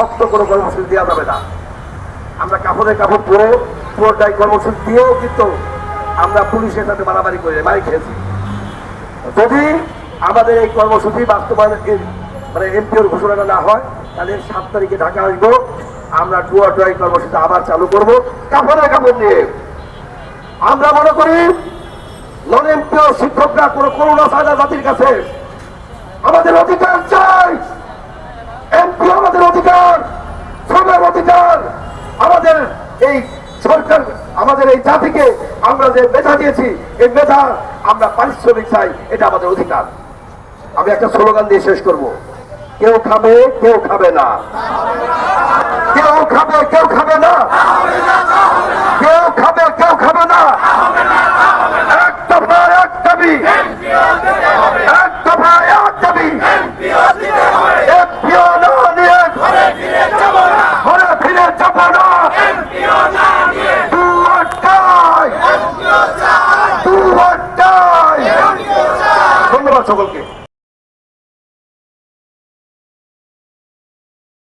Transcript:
শক্ত কোনো কর্মসূচি দেওয়া যাবে না। আমরা কাপড়ে কাপড় পরে পুরোটাই কর্মসূচি দিয়েও কিন্তু আমরা পুলিশের সাথে মারামারি করে মারি খেয়েছি। যদি আমাদের এই কর্মসূচি বাস্তবায়ন মানে এমপিওর ঘোষণাটা না হয়, তাহলে 7 তারিখে ঢাকা আসবো, আমরা ডুয়া ড্রাই কর্মসূচি আবার চালু করবো কাপড়ে কাপড় নিয়ে। আমরা মনে করি নন এমপিও শিক্ষকরা কোনো করুণা চায় না জাতির কাছে, আমাদের অধিকার চাই। এমপিও আমাদের অধিকার, শ্রমের অধিকার। আমাদের এই সরকার আমাদের এই জাতিকে আমরা যে মেধা দিয়েছি, এই মেধা আমরা পারিশ্রমিক চাই, এটা আমাদের অধিকার। আমি একটা স্লোগান দিয়ে শেষ করব, কেউ খাবে কেউ খাবে না, কেউ খাবে কেউ খাবে না, কেউ খাবে কেউ খাবে না। এক দফা এক দাবি, এক দফা এক দাবি, এমপিও না নিয়ে ঘরে ফিরে যাব না। ধন্যবাদ সকলকে।